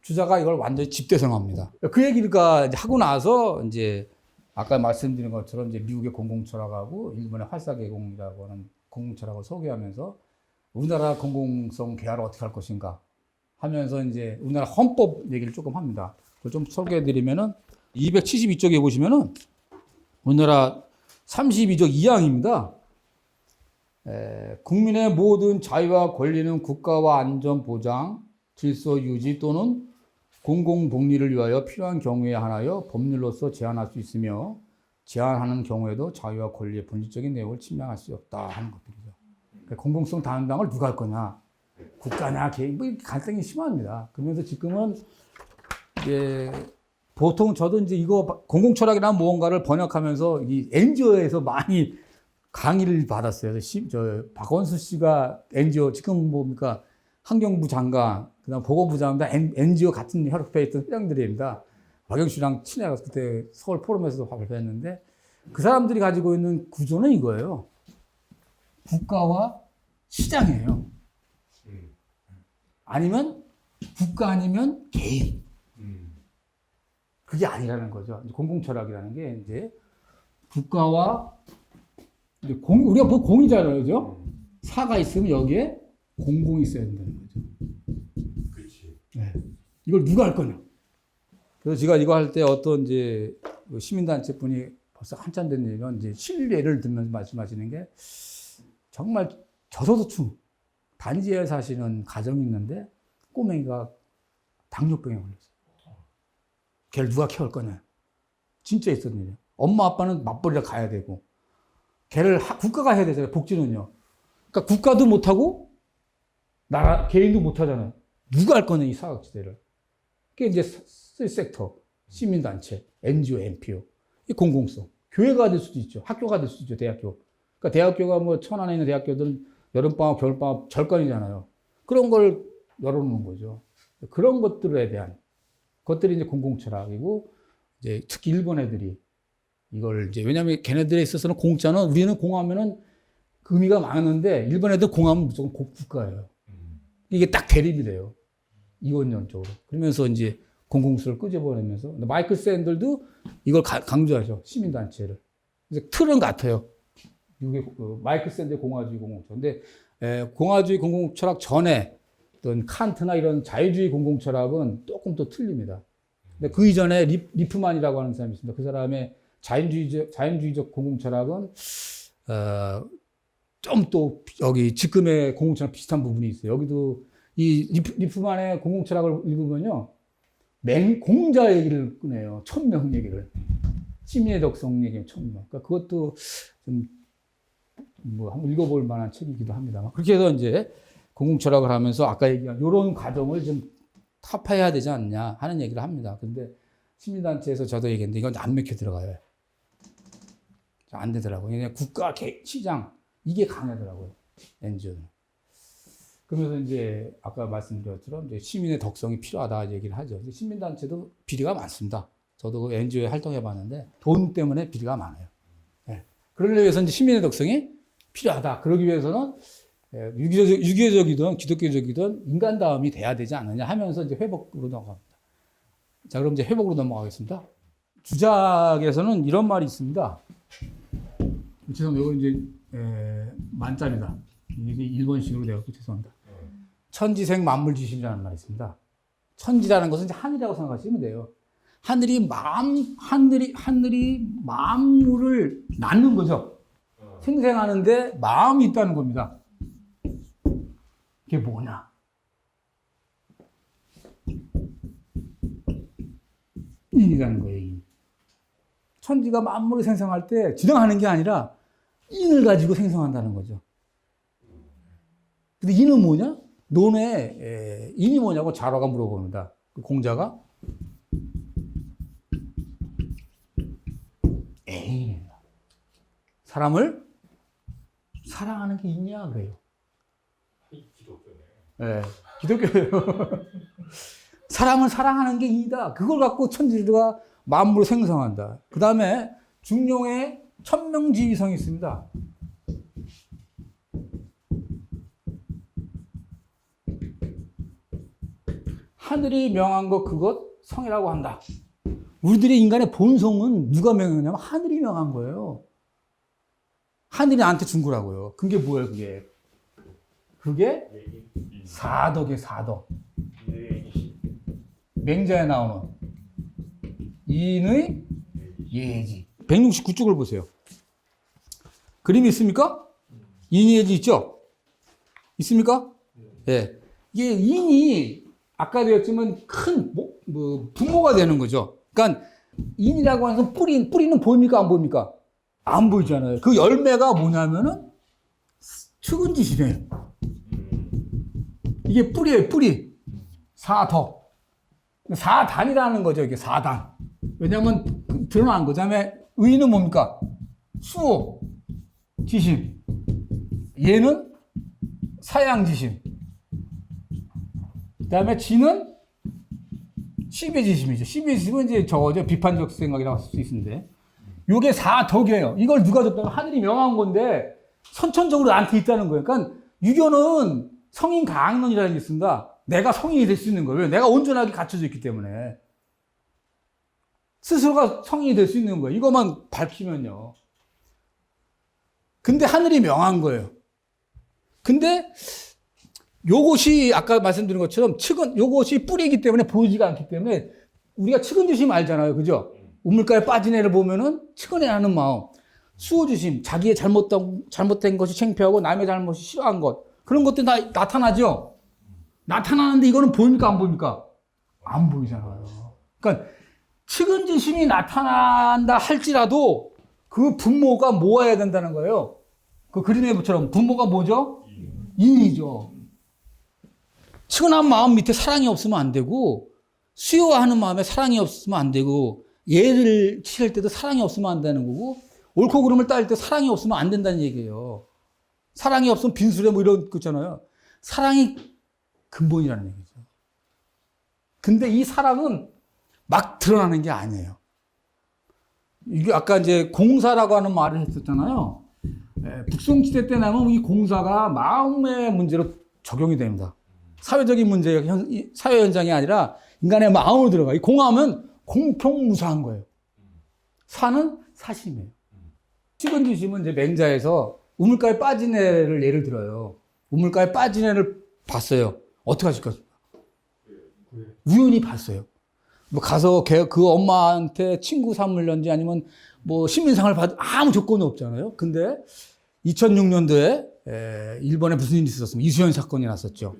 주자가 이걸 완전히 집대성합니다. 그 얘기를 하고 나서 이제 아까 말씀드린 것처럼 이제 미국의 공공철학하고 일본의 활사개공이라고 하는 공공철학을 소개하면서 우리나라 공공성 개화를 어떻게 할 것인가 하면서 이제 우리나라 헌법 얘기를 조금 합니다. 그걸 좀 소개해드리면은 272쪽에 보시면은 우리나라 32조 2항입니다. 국민의 모든 자유와 권리는 국가와 안전 보장, 질서 유지 또는 공공 복리를 위하여 필요한 경우에 한하여 법률로서 제한할 수 있으며 제한하는 경우에도 자유와 권리의 본질적인 내용을 침해할 수 없다 하는 것들이죠. 그러니까 공공성 담당을 누가 할 거냐? 국가냐, 개인, 갈등이 심합니다. 그러면서 지금은 보통 저도 이제 이거 공공철학이나 무언가를 번역하면서 이 NGO에서 많이 강의를 받았어요. 박원수 씨가 NGO 지금 뭡니까 환경부 장관, 그다음 보건부 장관, NGO 같은 협회에 있던 회장들입니다. 박영수랑 친해서 그때 서울 포럼에서도 발표했는데 그 사람들이 가지고 있는 구조는 이거예요. 국가와 시장이에요. 아니면 국가 아니면 개인. 그게 아니라는 거죠. 공공철학이라는 게 이제 국가와 우리가 뭐 공이잖아요, 그죠? 사가 있으면 여기에 공공이 있어야 된다는 거죠. 그렇지. 네. 이걸 누가 할 거냐? 그래서 제가 이거 할 때 어떤 이제 시민단체 분이 벌써 한참 된 얘기는 이제 실례를 들면서 말씀하시는 게 정말 저소득층 단지에 사시는 가정이 있는데 꼬맹이가 당뇨병에 걸렸어요. 걔를 누가 키울 거냐? 진짜 있었던 일이에요. 엄마 아빠는 맞벌이라 가야 되고 걔를 국가가 해야 되잖아요. 복지는요. 그러니까 국가도 못하고 개인도 못하잖아요. 누가 할 거냐 이 사각지대를. 그게 이제 섹터, 시민단체, NGO, NPO, 이 공공성. 교회가 될 수도 있죠. 학교가 될 수도 있죠. 대학교. 그러니까 대학교가 뭐 천안에 있는 대학교들은 여름방학, 겨울방학 절간이잖아요. 그런 걸 열어놓는 거죠. 그런 것들에 대한 것들이 이제 공공철학이고 이제 특히 일본 애들이 이걸 이제 왜냐하면 걔네들에 있어서는 공짜는 우리는 공하면은 그 의미가 많은데 일본 애들 공하면 무조건 국가예요. 이게 딱 대립이 돼요. 이원론적으로. 그러면서 이제 공공수를 끄집어내면서 마이클 샌들도 이걸 강조하죠. 시민단체를. 그래서 틀은 같아요. 미국의 마이클 샌드의 공화주의 공공철학. 근데 공화주의 공공철학 전에 어떤 칸트나 이런 자유주의 공공철학은 조금 또 틀립니다. 근데 그 이전에 리프만이라고 하는 사람이 있습니다. 그 사람의 자연주의적 공공철학은 좀 또 여기 지금의 공공철학 비슷한 부분이 있어요. 여기도 이 리프만의 공공철학을 읽으면요, 공자 얘기를 꺼내요. 천명 얘기를. 시민의 덕성 얘기는 천명. 그러니까 그것도 좀 뭐 한번 읽어볼 만한 책이기도 합니다. 그렇게 해서 이제 공공철학을 하면서 아까 얘기한 이런 과정을 좀 타파해야 되지 않냐 하는 얘기를 합니다. 근데 시민단체에서 저도 얘기했는데 이건 안 맥혀 들어가요. 안 되더라고요. 그냥 국가, 시장 이게 강하더라고요. NGO는. 그러면서 이제 아까 말씀드렸처럼 이제 시민의 덕성이 필요하다 얘기를 하죠. 시민단체도 비리가 많습니다. 저도 그 NGO에 활동해봤는데 돈 때문에 비리가 많아요. 네. 그러기 위해서 이제 시민의 덕성이 필요하다. 그러기 위해서는 유교적이든 기독교적이든 인간다움이 돼야 되지 않느냐 하면서 이제 회복으로 넘어갑니다. 자, 그럼 이제 회복으로 넘어가겠습니다. 주작에서는 이런 말이 있습니다. 죄송합니다. 이건 이제 만자입니다. 이게 일본식으로 되었고 죄송합니다. 천지생 만물지심이라는 말이 있습니다. 천지라는 것은 이제 하늘이라고 생각하시면 돼요. 하늘이 만물을 낳는 거죠. 생생하는데 마음이 있다는 겁니다. 이게 뭐냐? 인이라는 거예요, 인. 천지가 만물을 생성할 때 지정하는 게 아니라 인을 가지고 생성한다는 거죠. 근데 인은 뭐냐? 논에 인이 뭐냐고 자로가 물어봅니다. 그 공자가 애인이다. 사람을 사랑하는 게 있냐 그래요. 기독교네. 네, 기독교예요. 사람을 사랑하는 게 인이다. 그걸 갖고 천지가 만물을 생성한다. 그 다음에 중용에 천명지휘성이 있습니다. 하늘이 명한 것 그것 성이라고 한다. 우리들의 인간의 본성은 누가 명했냐면 하늘이 명한 거예요. 하늘이 나한테 준 거라고요. 그게 뭐예요, 그게? 그게 사덕이에요, 사덕. 맹자에 나오는 인의 예지. 169쪽을 보세요. 그림이 있습니까? 인의 예지 있죠? 있습니까? 예. 이게 인이 아까 되었지만 큰 분모가 되는 거죠. 그러니까 인이라고 하는 뿌리는 보입니까? 안 보입니까? 안 보이잖아요. 그 열매가 뭐냐면은 측은지시래요. 이게 뿌리예요, 뿌리. 사덕. 사단이라는 거죠, 이게 사단. 왜냐면 드러난 거. 그다음에 의는 뭡니까? 수호, 지심. 얘는 사양지심. 그다음에 지는 시배지심이죠. 시배지심은 이제 저거죠. 비판적 생각이라고 할 수 있는데. 요게 사덕이에요. 이걸 누가 줬다면 하늘이 명한 건데 선천적으로 나한테 있다는 거예요. 그러니까 유교는 성인 가학론이라는 게 있습니다. 내가 성인이 될 수 있는 거예요. 내가 온전하게 갖춰져 있기 때문에. 스스로가 성인이 될 수 있는 거예요. 이것만 밝히면요. 근데 하늘이 명한 거예요. 근데 요것이 아까 말씀드린 것처럼 요것이 뿌리이기 때문에 보이지가 않기 때문에 우리가 측은지심 알잖아요. 그죠? 우물가에 빠진 애를 보면은 측은해하는 마음. 수호지심, 자기의 잘못된 것이 창피하고 남의 잘못이 싫어한 것. 그런 것들이 다 나타나죠? 나타나는데 이거는 보입니까? 안 보입니까? 안 보이잖아요. 그러니까 측은지심이 나타난다 할지라도 그 분모가 모아야 된다는 거예요. 그 그림의 것처럼 분모가 뭐죠? 인이죠. 측은한 마음 밑에 사랑이 없으면 안 되고 수요하는 마음에 사랑이 없으면 안 되고 예를 치를 때도 사랑이 없으면 안 되는 거고 옳고 그름을 따질 때 사랑이 없으면 안 된다는 얘기예요. 사랑이 없으면 빈수레 뭐 이런 거 있잖아요. 사랑이 근본이라는 얘기죠. 근데 이 사랑은 막 드러나는 게 아니에요. 이게 아까 이제 공사라고 하는 말을 했었잖아요. 북송시대 때 나면 이 공사가 마음의 문제로 적용이 됩니다. 사회적인 문제, 사회 현장이 아니라 인간의 마음으로 들어가. 이 공하면 공평무사한 거예요. 사는 사심이에요. 측은지심은 이제 맹자에서 우물가에 빠진 애를 예를 들어요. 우물가에 빠진 애를 봤어요. 어떻게 하실 것입니까? 우연히 봤어요. 뭐 가서 그 엄마한테 친구 삼을런지 아니면 뭐 시민상을 받을 아무 조건이 없잖아요. 근데 2006년도에 일본에 무슨 일이 있었습니까? 이수연 사건이 났었죠.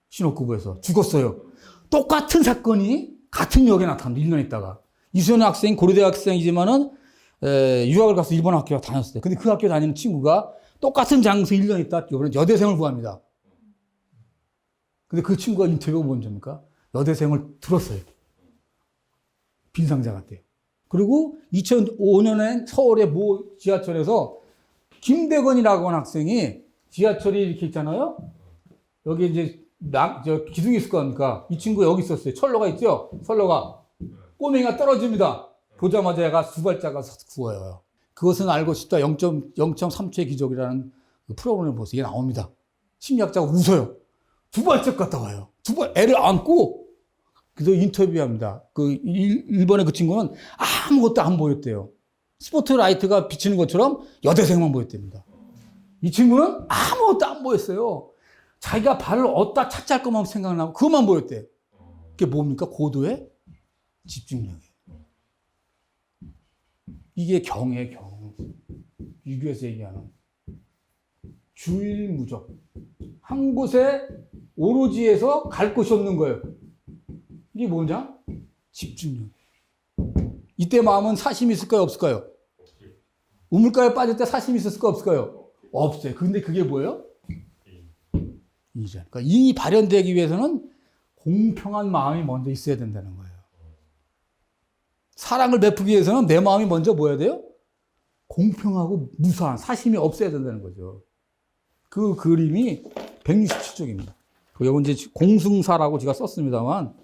신호쿠보에서 죽었어요. 똑같은 사건이 같은 역에 나타납니다. 1년 있다가. 이수연 학생이 고려대 학생이지만은 유학을 가서 일본 학교 다녔어요. 근데 그 학교 다니는 친구가 똑같은 장소에 1년 있다 이번에 여대생을 구합니다. 근데 그 친구가 인터뷰가 뭔지입니까? 여대생을 들었어요. 빈상자 같대요. 그리고 2005년엔 서울의 모 지하철에서 김대건이라고 하는 학생이 지하철이 이렇게 있잖아요. 여기 이제 기둥이 있을 거 아닙니까? 이 친구 여기 있었어요. 철로가 있죠? 철로가. 꼬맹이가 떨어집니다. 보자마자 얘가 두 발자가 구워요. 그것은 알고 싶다. 0.3초의 기적이라는 그 프로그램을 보세요. 이게 나옵니다. 심리학자가 웃어요. 두 발짝 갔다 와요. 애를 안고 그래서 인터뷰합니다. 일본의 그 친구는 아무것도 안 보였대요. 스포트라이트가 비치는 것처럼 여대생만 보였답니다. 이 친구는 아무것도 안 보였어요. 자기가 발을 어디다 착지할 것만 생각나고 그것만 보였대. 그게 뭡니까? 고도의 집중력이에요. 이게 경이에요, 경. 유교에서 얘기하는 주일무적. 한 곳에 오로지에서 갈 곳이 없는 거예요. 이게 뭐냐? 집중력. 이때 마음은 사심이 있을까요? 없을까요? 우물가에 빠질 때 사심이 있었을까요? 없을까요? 없어요. 근데 그게 뭐예요? 인이죠. 그러니까 인이 발현되기 위해서는 공평한 마음이 먼저 있어야 된다는 거예요. 사랑을 베푸기 위해서는 내 마음이 먼저 뭐야 돼요? 공평하고 무사한 사심이 없어야 된다는 거죠. 그 그림이 167쪽입니다. 여기 이제 공승사라고 제가 썼습니다만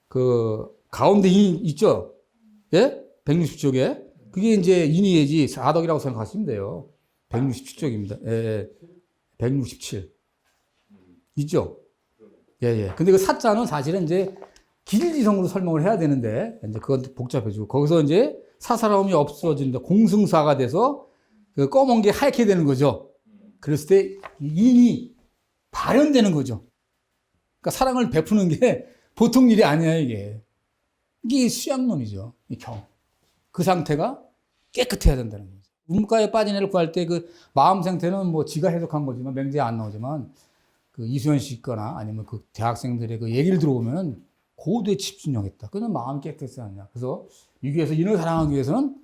그 가운데 인 있죠? 예? 160쪽에 그게 이제 인이해지 사덕이라고 생각하시면 돼요. 167쪽입니다. 예, 167 있죠? 예, 예. 근데 그 사자는 사실은 이제 길지성으로 설명을 해야 되는데 이제 그건 복잡해지고 거기서 이제 사사로움이 없어진다. 공승사가 돼서 그 검은 게 하얗게 되는 거죠. 그랬을 때 인이 발현되는 거죠. 그러니까 사랑을 베푸는 게 보통 일이 아니야, 이게. 이게 수양론이죠. 이 경. 그 상태가 깨끗해야 된다는 거죠. 우물가에 빠진 애를 구할 때 그 마음 상태는 뭐 지가 해석한 거지만 맹제에 안 나오지만 그 이수연 씨 있거나 아니면 그 대학생들의 그 얘기를 들어보면은 고도에 집중력했다. 그는 마음이 깨끗하지 않냐. 그래서 유교에서 인을 사랑하기 위해서는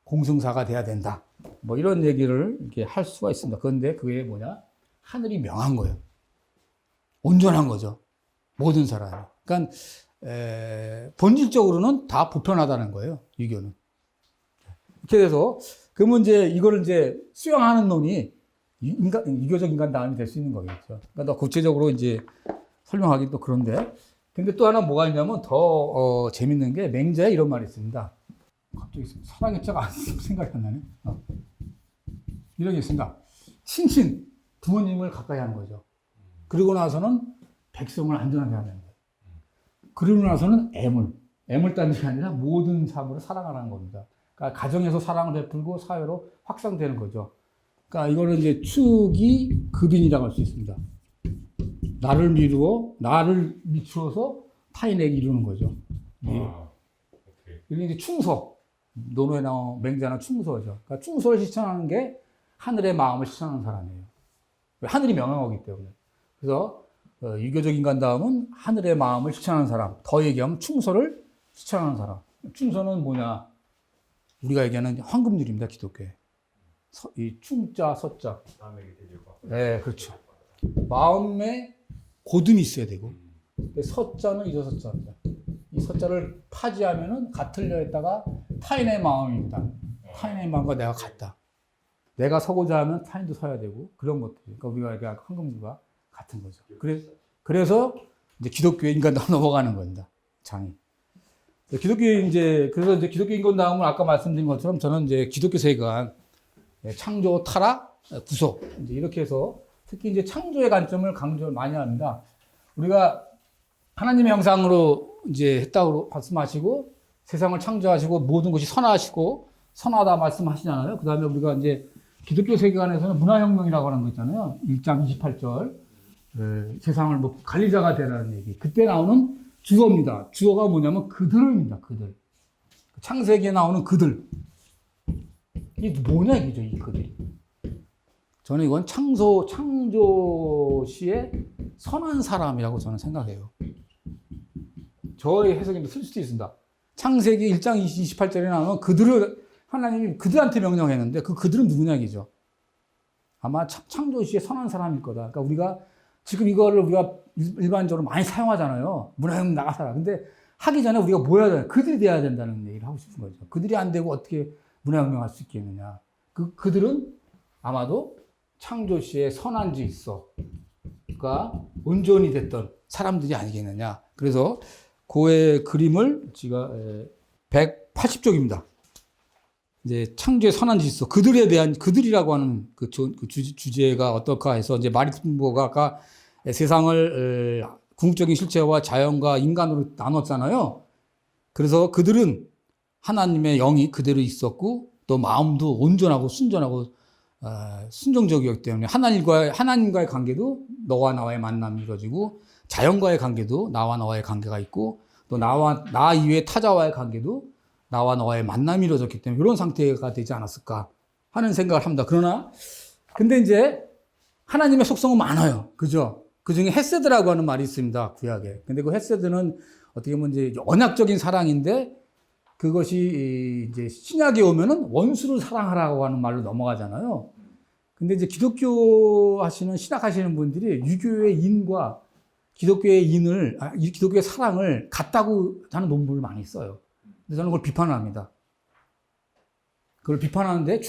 공승사가 돼야 된다. 뭐 이런 얘기를 이렇게 할 수가 있습니다. 그런데 그게 뭐냐? 하늘이 명한 거예요. 온전한 거죠. 모든 사람이. 그러니까 본질적으로는 다 보편하다는 거예요. 유교는. 이렇게 돼서 그러면 이제 이거를 이제 수용하는 놈이 유교적 인간다움이 될 수 있는 거겠죠. 그러니까 더 구체적으로 이제 설명하기 또 그런데. 근데 또 하나 뭐가 있냐면 더 재밌는 게 맹자에 이런 말이 있습니다. 갑자기 사랑의 자가 생각이 안 나네. 이런 게 있습니다. 친친 부모님을 가까이 하는 거죠. 그리고 나서는 백성을 안전하게 하는 거예요. 그리고 나서는 애물 따는 게 아니라 모든 사물을 사랑하는 겁니다. 그러니까 가정에서 사랑을 베풀고 사회로 확산되는 거죠. 그러니까 이거는 이제 축이 급인이라고 할 수 있습니다. 나를 미루어서 타인에게 이루는 거죠. 이게 이제 충서. 논어나 맹자나 충서죠. 그러니까 충서를 실천하는 게 하늘의 마음을 실천하는 사람이에요. 하늘이 명령하기 때문에. 그래서 유교적 인간다움은 하늘의 마음을 실천하는 사람. 더 얘기하면 충서를 실천하는 사람. 충서는 뭐냐? 우리가 얘기하는 황금률입니다. 기독교에. 이 충자, 서자. 네, 그렇죠. 마음에 고듬이 있어야 되고. 서자는 이저서자입니다. 이 서자를 파지하면은 같으려 했다가 타인의 마음입니다. 타인의 마음과 내가 같다. 내가 서고자 하면 타인도 서야 되고 그런 것들. 그러니까 우리가 얘기한 황금률과 같은 거죠. 그래서 이제 기독교의 인간다움 넘어가는 겁니다. 장이. 기독교의 그래서 이제 기독교 인간다움을 아까 말씀드린 것처럼 저는 이제 기독교 세계관, 창조, 타락, 구속 이제 이렇게 해서 특히 이제 창조의 관점을 강조를 많이 합니다. 우리가 하나님의 형상으로 이제 했다고 말씀하시고 세상을 창조하시고 모든 것이 선하시고 선하다 말씀하시잖아요. 그 다음에 우리가 이제 기독교 세계관에서는 문화혁명이라고 하는 거 있잖아요. 1장 28절. 세상을 뭐 관리자가 되라는 얘기. 그때 나오는 주어입니다. 주어가 뭐냐면 그들입니다. 그들. 창세기에 나오는 그들. 이게 뭐냐 이거죠, 이 그들. 저는 이건 창조시의 선한 사람이라고 저는 생각해요. 저의 해석이 틀릴 수도 있습니다. 창세기 1장 28절에 나오면 하나님이 그들한테 명령했는데 그들은 누구냐 이죠. 아마 창조시의 선한 사람일 거다. 그러니까 우리가 지금 이거를 우리가 일반적으로 많이 사용하잖아요. 문화형 나가서라. 근데 하기 전에 우리가 뭐 해야 되나? 그들이 돼야 된다는 얘기를 하고 싶은 거죠. 그들이 안 되고 어떻게 문화혁명 할 수 있겠느냐. 그들은 아마도 창조시의 선한 질서가 온전히 됐던 사람들이 아니겠느냐. 그래서 그의 그림을 제가 180쪽입니다. 이제 창조의 선한 질서, 그들에 대한 그들이라고 하는 그 주제가 어떨까 해서 이제 마리스부가 아까 세상을 궁극적인 실체와 자연과 인간으로 나눴잖아요. 그래서 그들은 하나님의 영이 그대로 있었고 또 마음도 온전하고 순전하고 순종적이었기 때문에 하나님과의 관계도 너와 나와의 만남이 이루어지고 자연과의 관계도 나와 너와의 관계가 있고 또 나 이외의 타자와의 관계도 나와 너와의 만남이 이루어졌기 때문에 이런 상태가 되지 않았을까 하는 생각을 합니다. 그러나 근데 이제 하나님의 속성은 많아요. 그죠? 그 중에 헤세드라고 하는 말이 있습니다. 구약에. 근데 그 헤세드는 어떻게 보면 이제 언약적인 사랑인데 그것이 이제 신약에 오면은 원수를 사랑하라고 하는 말로 넘어가잖아요. 근데 이제 기독교 하시는, 신학 하시는 분들이 유교의 인과 기독교의 기독교의 사랑을 같다고 하는 논문을 많이 써요. 근데 저는 그걸 비판을 합니다. 그걸 비판하는데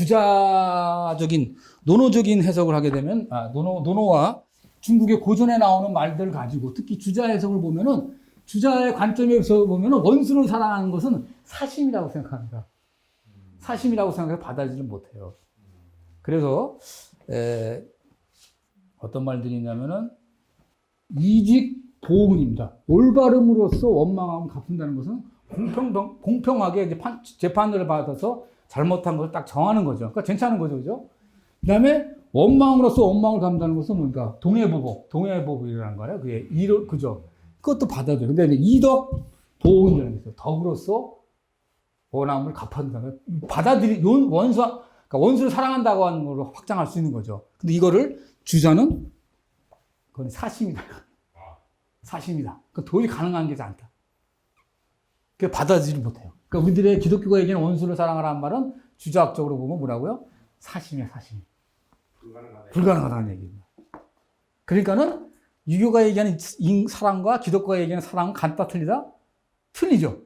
논어적인 해석을 하게 되면, 논어와 중국의 고전에 나오는 말들을 가지고 특히 주자 해석을 보면은 주자의 관점에서 보면은 원수를 사랑하는 것은 사심이라고 생각합니다. 사심이라고 생각해서 받아들이지 못해요. 그래서 어떤 말들이 있냐면은 이직 보응입니다. 올바름으로써 원망함을 갚는다는 것은 공평하게 이제 재판을 받아서 잘못한 것을 딱 정하는 거죠. 그러니까 괜찮은 거죠, 그죠? 그다음에 원망으로써 원망을 갚는다는 것은 뭔가 동해보복이라는 거예요. 그죠? 그것도 받아들여요. 근데 이덕 보응이라는 게 있어요. 덕으로서 원함을 갚아준다는 거예요. 그러니까 원수를 사랑한다고 하는 걸로 확장할 수 있는 거죠. 근데 이거를 주자는 그건 사심이다. 사심이다. 그 도저히 가능한 게 않다. 그 받아들이지 못해요. 그러니까 우리들의 기독교가 얘기하는 원수를 사랑하라는 말은 주자학적으로 보면 뭐라고요? 사심이야, 사심. 불가능하다는 얘기입니다. 그러니까는 유교가 얘기하는 사랑과 기독교가 얘기하는 사랑은 같다 틀리다? 틀리죠.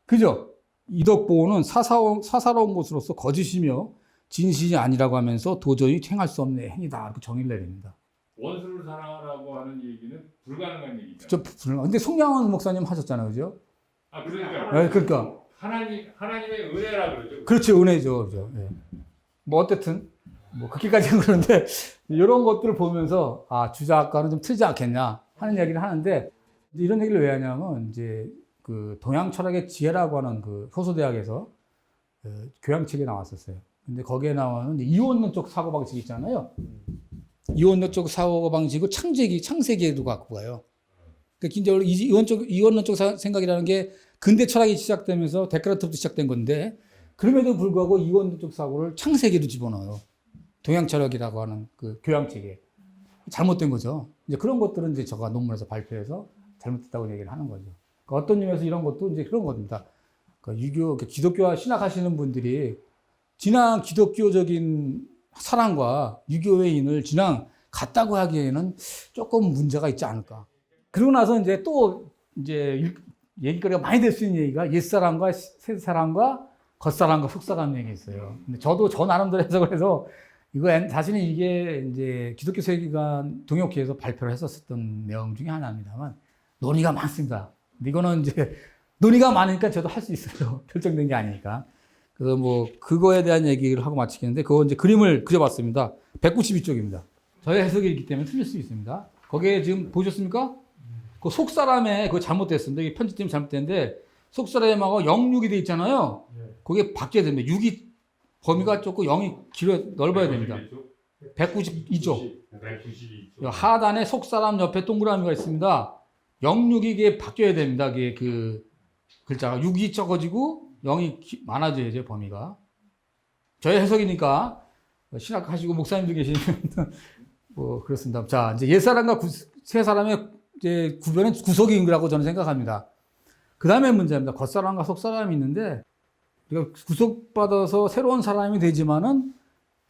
그죠? 이덕보호는 사사로운 것으로서 거짓이며 진실이 아니라고 하면서 도저히 행할 수 없는 행위다. 이렇게 정의를 내립니다. 원수를 사랑하라고 하는 얘기는 불가능한 얘기죠. 근데 송양원 목사님 하셨잖아요. 그죠? 그러니까. 하나님의 은혜라 그러죠. 그렇지, 은혜죠. 그죠? 네. 뭐, 어쨌든, 그렇게까지는 그런데, 이런 것들을 보면서, 주자학과는 좀 틀리지 않겠냐 하는 얘기를 하는데, 이런 얘기를 왜 하냐면, 이제, 그, 동양 철학의 지혜라고 하는 그, 효소대학에서, 교양책이 나왔었어요. 근데 거기에 나오는 이원론적 사고방식이 있잖아요. 이원론적 사고방식을 창세기에도 갖고 가요. 그러니까 이원론적 생각이라는 게 근대 철학이 시작되면서 데카르트부터 시작된 건데, 그럼에도 불구하고 이원론적 사고를 창세기로 집어넣어요. 동양 철학이라고 하는 그 교양책에. 잘못된 거죠. 이제 그런 것들은 이제 제가 논문에서 발표해서 잘못됐다고 얘기를 하는 거죠. 그러니까 어떤 의미에서 이런 것도 이제 그런 겁니다. 그러니까 기독교와 신학하시는 분들이 진앙 기독교적인 사랑과 유교의 인을 진앙 같다고 하기에는 조금 문제가 있지 않을까. 그러고 나서 이제 또 이제 얘기거리가 많이 될 수 있는 얘기가 옛사람과 새사람과 겉사람과 속사람 얘기 있어요. 근데 저도 저 나름대로 해석을 해서 사실은 이게 이제 기독교 세계관 동역회에서 발표를 했었던 내용 중에 하나입니다만 논의가 많습니다. 근데 이거는 이제 논의가 많으니까 저도 할 수 있어요. 결정된 게 아니니까. 그래서 그거에 대한 얘기를 하고 마치겠는데, 그거 이제 그림을 그려봤습니다. 192쪽입니다. 저의 해석이 있기 때문에 틀릴 수 있습니다. 거기에 지금 보셨습니까? 그 속사람에 그거 잘못됐습니다. 이게 편집팀이 잘못됐는데, 속사람하고 06이 돼 있잖아요. 그게 바뀌어야 됩니다. 6이 범위가 좁고 0이 넓어야 됩니다. 192쪽. 하단에 속사람 옆에 동그라미가 있습니다. 06이 이게 바뀌어야 됩니다. 그게 그 글자가 6이 적어지고 0이 많아져야죠, 범위가. 저의 해석이니까 신학 하시고 목사님도 계시면 그렇습니다. 자, 이제 옛사람과 새사람의 이제 구별은 구속인 거라고 저는 생각합니다. 그 다음에 문제입니다. 겉사람과 속사람이 있는데, 우리가 구속받아서 새로운 사람이 되지만은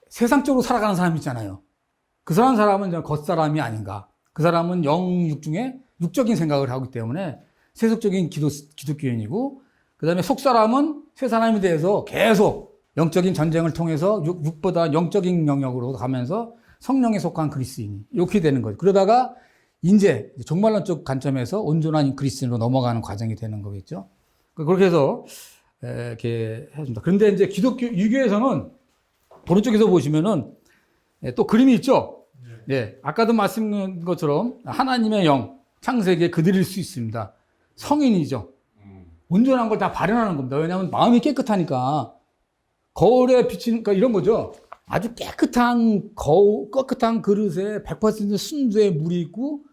세상적으로 살아가는 사람이 있잖아요. 그 사람은 이제 겉사람이 아닌가. 그 사람은 06 중에 육적인 생각을 하기 때문에 세속적인 기독교인이고, 그 다음에 속사람은 새 사람에 대해서 계속 영적인 전쟁을 통해서 육보다 영적인 영역으로 가면서 성령에 속한 그리스인이 이렇게 되는 거죠. 그러다가 이제 종말론적 관점에서 온전한 그리스인으로 넘어가는 과정이 되는 거겠죠. 그렇게 해서 이렇게 해줍니다. 그런데 이제 유교에서는 오른쪽에서 보시면은 또 그림이 있죠. 네, 아까도 말씀드린 것처럼 하나님의 영, 창세기에 그들일 수 있습니다. 성인이죠. 온전한 걸 다 발현하는 겁니다. 왜냐하면 마음이 깨끗하니까 거울에 비치는, 그러니까 이런 거죠. 아주 깨끗한 그릇에 100% 순수의 물이 있고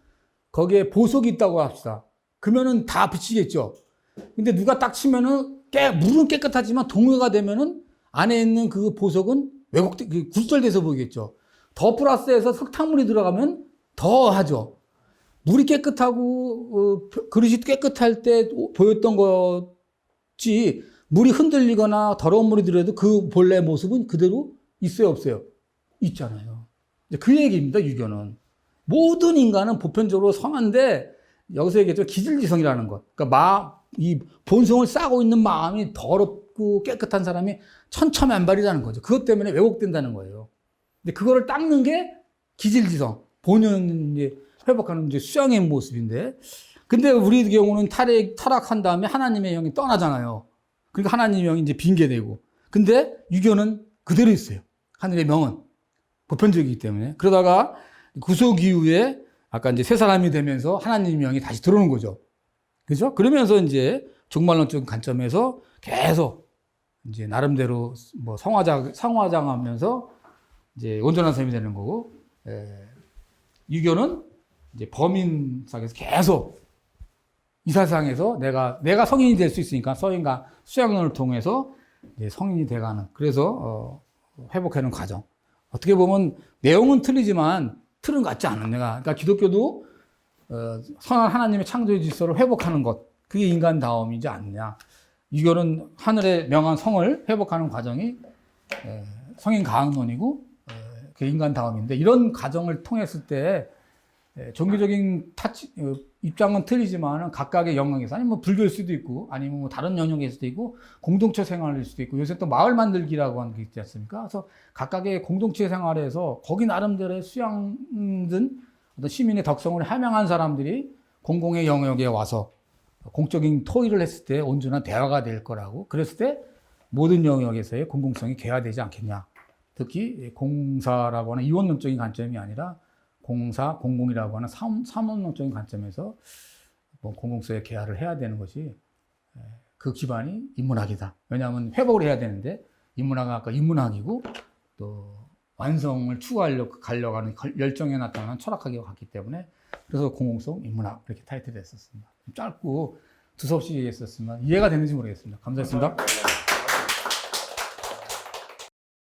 거기에 보석이 있다고 합시다. 그러면은 다 비치겠죠. 근데 누가 딱 치면은 물은 깨끗하지만 동요가 되면은 안에 있는 그 보석은 굴절돼서 보이겠죠. 더 플러스해서 석탄물이 들어가면 더 하죠. 물이 깨끗하고 그릇이 깨끗할 때 보였던 거지 물이 흔들리거나 더러운 물이 들어도 그 본래 모습은 그대로 있어요, 없어요? 있잖아요. 이제 그 얘기입니다, 유교는. 모든 인간은 보편적으로 선한데 여기서 얘기했죠. 기질지성이라는 것. 그러니까 이 본성을 싸고 있는 마음이 더럽고 깨끗한 사람이 천차만별이라는 거죠. 그것 때문에 왜곡된다는 거예요. 근데 그거를 닦는 게 기질지성, 본연 이제 회복하는 이제 수양의 모습인데, 근데 우리 경우는 타락한 다음에 하나님의 영이 떠나잖아요. 그러니까 하나님의 영이 이제 빙계되고, 근데 유교는 그대로 있어요. 하늘의 명은 보편적이기 때문에. 그러다가 구속 이후에 아까 이제 새 사람이 되면서 하나님의 영이 다시 들어오는 거죠. 그죠? 그러면서 이제 종말론적 관점에서 계속 이제 나름대로 뭐 성화장하면서 이제 온전한 삶이 되는 거고, 유교는 이제 범인상에서 계속 이 세상에서 내가 성인이 될 수 있으니까 성인과 수양론을 통해서 이제 성인이 돼가는, 그래서 회복하는 과정. 어떻게 보면 내용은 틀리지만 틀은 같지 않은 그러니까 기독교도 선한 하나님의 창조의 질서를 회복하는 것, 그게 인간다움이지 않느냐. 유교는 하늘의 명한 성을 회복하는 과정이 성인 가학론이고 그 인간다움인데, 이런 과정을 통했을 때 종교적인 입장은 틀리지만 각각의 영역에서, 아니면 뭐 불교일 수도 있고 아니면 뭐 다른 영역일 수도 있고 공동체 생활일 수도 있고, 요새 또 마을 만들기라고 하는 게 있지 않습니까? 그래서 각각의 공동체 생활에서 거기 나름대로의 수양된 어떤 시민의 덕성을 함양한 사람들이 공공의 영역에 와서 공적인 토의를 했을 때 온전한 대화가 될 거라고, 그랬을 때 모든 영역에서의 공공성이 개화되지 않겠냐. 특히 공사라고 하는 이원론적인 관점이 아니라 공공이라고 하는 삼원론적인 관점에서 뭐 공공성의 개화를 해야 되는 것이 그 기반이 인문학이다. 왜냐하면 회복을 해야 되는데 인문학은 아까 인문학이고 또 완성을 추구하려고 가려고 열정에 나타나는 철학학에 갔기 때문에, 그래서 공공성 인문학 이렇게 타이틀을 했었습니다. 짧고 두서없이 얘기했었지만 이해가 되는지 모르겠습니다. 감사했습니다.